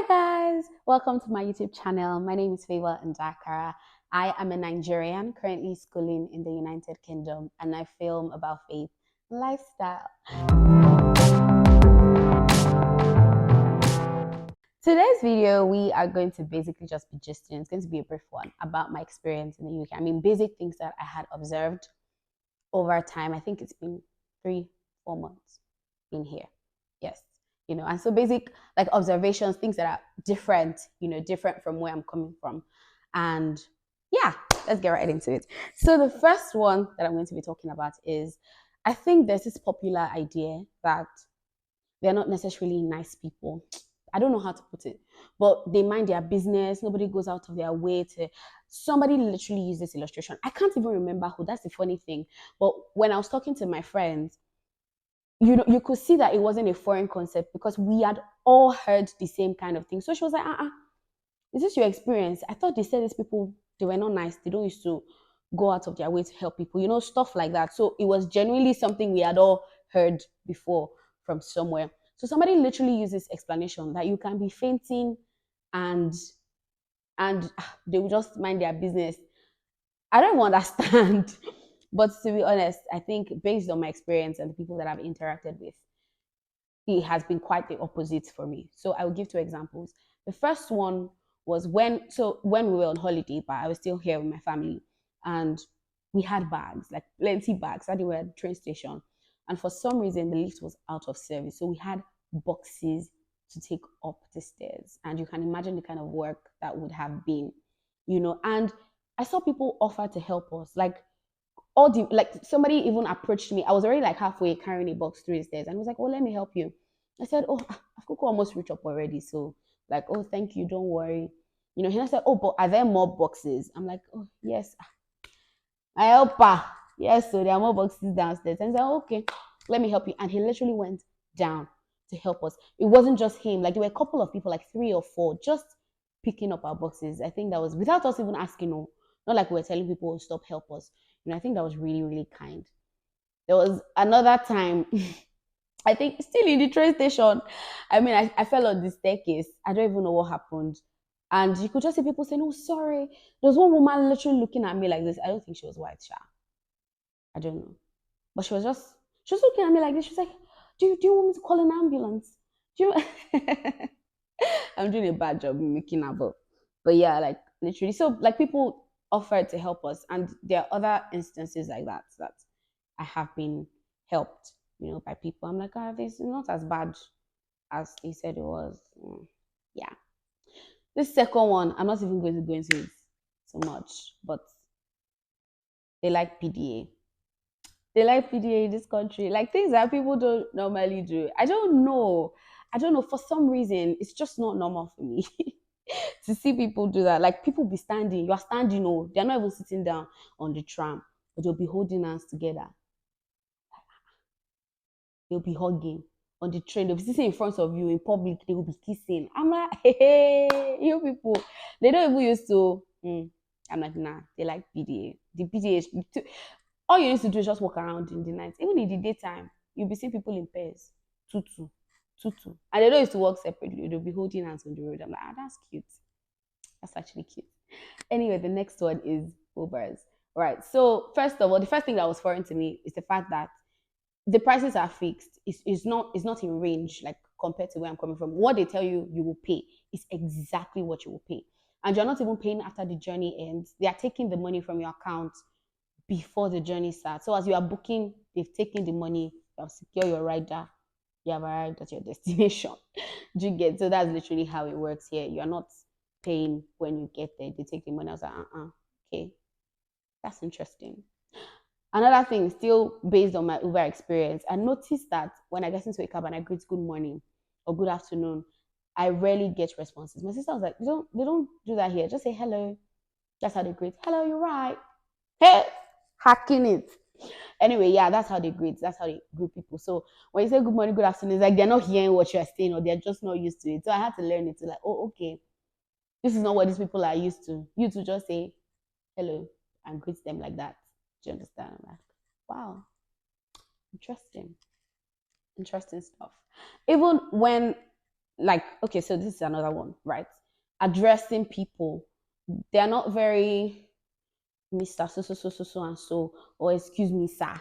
Hi guys, welcome to my YouTube channel. My name is Favor Ndakara. I am a Nigerian currently schooling in the United Kingdom and I film about faith and lifestyle. Today's video, we are going to basically just be gisting. It's going to be a brief one about my experience in the UK. I mean, basic things that I had observed over time. I think it's been 3-4 months in here. Yes. And so basic like observations, things that are different, different from where I'm coming from. And yeah, let's get right into it. So the first one that I'm going to be talking about is I think there's this popular idea that they're not necessarily nice people. I don't know how to put it, but they mind their business. Nobody goes out of their way to. Somebody literally used this illustration. I can't even remember who. That's the funny thing. But when I was talking to my friends, you could see that it wasn't a foreign concept because we had all heard the same kind of thing. So she was like, is this your experience? I thought they said these people, they were not nice. They don't used to go out of their way to help people, stuff like that. So it was genuinely something we had all heard before from somewhere. So somebody literally used this explanation that you can be fainting and they will just mind their business. I don't understand. But to be honest, I think based on my experience and the people that I've interacted with, it has been quite the opposite for me. So I will give 2 examples. The first one was when we were on holiday, but I was still here with my family, and we had bags, like plenty bags. That we were at the train station, and for some reason the lift was out of service, so we had boxes to take up the stairs, and you can imagine the kind of work that would have been, And I saw people offer to help us, like somebody even approached me. I was already like halfway carrying a box through the stairs and was like, oh, let me help you. I said, oh, I've almost reached up already. So like, oh, thank you. Don't worry. He said, oh, but are there more boxes? I'm like, oh, yes. I help her. Yes, so there are more boxes downstairs. And I said, okay, let me help you. And he literally went down to help us. It wasn't just him. Like there were a couple of people, like 3 or 4, just picking up our boxes. I think that was without us even asking, no, not like we were telling people, stop, help us. I think that was really, really kind. There was another time, I think still in the train station. I mean, I fell on the staircase. I don't even know what happened. And you could just see people saying, oh, sorry. There was one woman literally looking at me like this. I don't think she was white, Sha. I don't know. But she was looking at me like this. She was like, do you want me to call an ambulance? Do you I'm doing a bad job making up. But yeah, like literally. So like people offered to help us. And there are other instances like that I have been helped, by people. I'm like, this is not as bad as they said it was. Yeah. This second one, I'm not even going to go into it so much, but they like PDA. They like PDA in this country, like things that people don't normally do. I don't know. For some reason, it's just not normal for me to see people do that. Like people be standing, you are standing, they're not even sitting down on the tram, but they'll be holding hands together. They'll be hugging on the train. They'll be sitting in front of you in public. They will be kissing. I'm like, hey, you people. They don't even used to. I'm like, nah. They like PDA. The PDA. All you need to do is just walk around in the night. Even in the daytime, you'll be seeing people in pairs, two, and they don't used to walk separately. They'll be holding hands on the road. I'm like, that's cute. That's actually cute. Anyway, the next one is Ubers. Right. So first of all, the first thing that was foreign to me is the fact that the prices are fixed. It's not in range like compared to where I'm coming from. What they tell you you will pay is exactly what you will pay. And you're not even paying after the journey ends. They are taking the money from your account before the journey starts. So as you are booking, they've taken the money, you have secured your rider, you have arrived at your destination. Do you get? So that's literally how it works here. You're not paying when you get there. They take the money. I was like, okay, that's interesting. Another thing, still based on my Uber experience, I noticed that when I get into a cab and I greet good morning or good afternoon, I rarely get responses. My sister was like, they don't do that here. Just say hello. That's how they greet. Hello, you're right. Hey, hacking it. Anyway, yeah, that's how they greet. That's how they greet people. So when you say good morning, good afternoon, it's like they're not hearing what you're saying or they're just not used to it. So I had to learn it to like, oh, okay, this is not what these people are used to. You to just say hello and greet them like that. Do you understand? I'm like, wow, interesting. Interesting stuff. Even when like, okay, so this is another one, right? Addressing people, they're not very Mr. So so so so so and so, or excuse me, sir.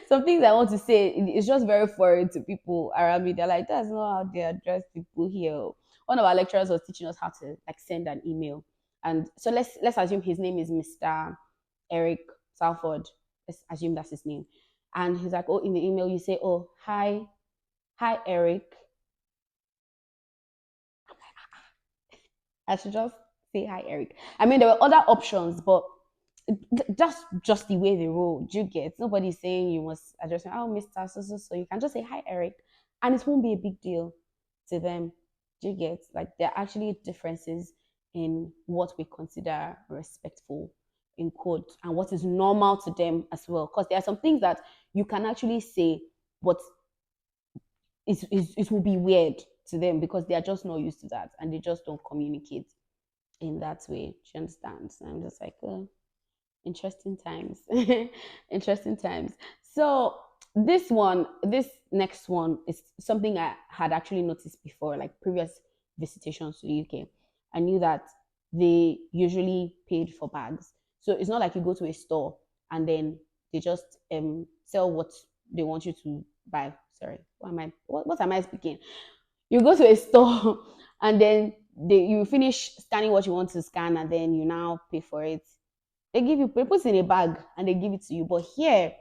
Some things I want to say, it's just very foreign to people around me. They're like, that's not how they address people here. One of our lecturers was teaching us how to like send an email, and so let's assume his name is Mr. Eric Salford. Let's assume that's his name, and he's like, oh, in the email you say, oh, hi Eric. I should just say hi, Eric. I mean, there were other options, but that's just the way they roll. Do you get? Nobody's saying you must address me, oh, Mr. So, so, so. You can just say hi, Eric, and it won't be a big deal to them. Do you get? Like, there are actually differences in what we consider respectful, in quotes, and what is normal to them as well. Because there are some things that you can actually say, but it will be weird to them because they are just not used to that and they just don't communicate in that way. Do you understand? So I'm just like, interesting times. Interesting times. So this next one is something I had actually noticed before, like previous visitations to the UK. I knew that they usually paid for bags. So it's not like you go to a store and then they just sell what they want you to buy. Sorry, what am I speaking? You go to a store and then you finish scanning what you want to scan and then you now pay for it. They put it in a bag and they give it to you. But here,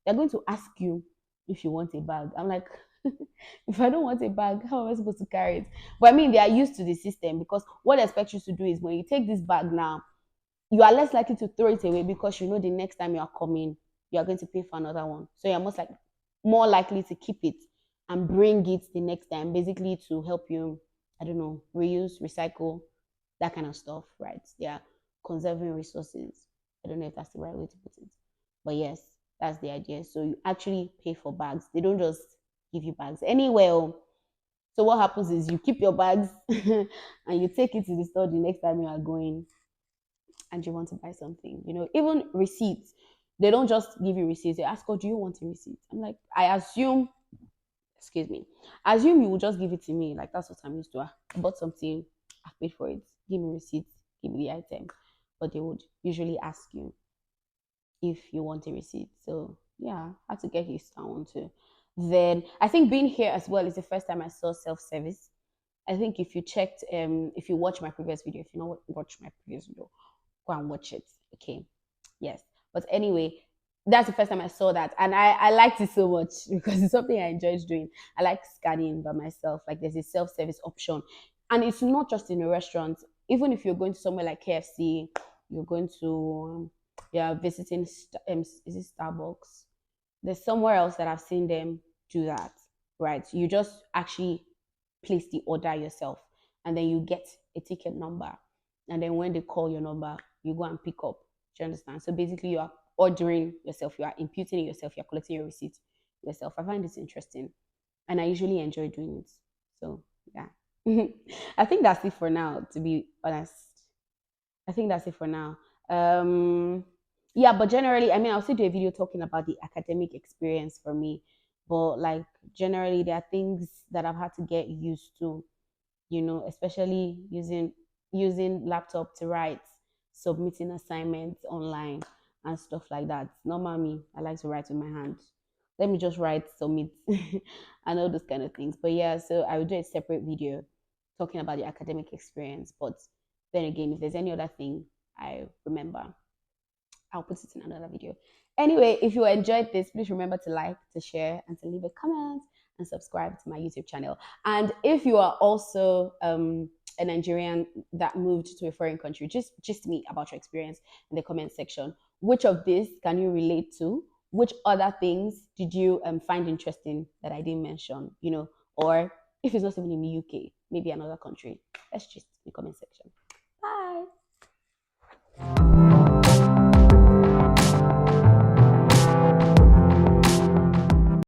they're going to ask you if you want a bag. I'm like, if I don't want a bag, how am I supposed to carry it? But I mean, they are used to the system because what they expect you to do is when you take this bag now, you are less likely to throw it away because you know the next time you are coming, you are going to pay for another one. So you're more likely to keep it and bring it the next time, basically to help you, I don't know, reuse, recycle, that kind of stuff, right? They are conserving resources. I don't know if that's the right way to put it. But yes, that's the idea. So you actually pay for bags. They don't just give you bags anywhere. So what happens is you keep your bags and you take it to the store the next time you are going and you want to buy something. Even receipts. They don't just give you receipts. They ask, oh, do you want a receipt? I'm like, excuse me, assume you will just give it to me. Like, that's what I'm used to. I bought something, I paid for it. Give me receipt, give me the item. But they would usually ask you if you want a receipt. So yeah, I had to get used to that one too. Then I think being here as well is the first time I saw self-service. I think if you watch my previous video, if you not watch my previous video, go and watch it. Okay. Yes. But anyway, that's the first time I saw that. And I liked it so much because it's something I enjoyed doing. I like scanning by myself. Like, there's a self-service option. And it's not just in a restaurant. Even if you're going to somewhere like KFC, you're going to, yeah, visiting, is it Starbucks? There's somewhere else that I've seen them do that, right? You just actually place the order yourself and then you get a ticket number. And then when they call your number, you go and pick up. Do you understand? So basically, you are ordering yourself, you are imputing it yourself, you're collecting your receipt yourself. I find this interesting and I usually enjoy doing it. So, yeah. I think that's it for now, to be honest. I think that's it for now. Yeah, but generally, I mean, I'll still do a video talking about the academic experience for me. But like generally, there are things that I've had to get used to, especially using laptop to write, submitting assignments online and stuff like that. Normal me, I like to write with my hand. Let me just write, submit, and all those kind of things. But yeah, so I will do a separate video talking about the academic experience. But then again, if there's any other thing I remember, I'll put it in another video. Anyway, if you enjoyed this, please remember to like, to share, and to leave a comment and subscribe to my YouTube channel. And if you are also a Nigerian that moved to a foreign country, just me about your experience in the comment section. Which of this can you relate to? Which other things did you find interesting that I didn't mention? Or if it's not even in the UK, maybe another country. Let's just in the comment section. Bye.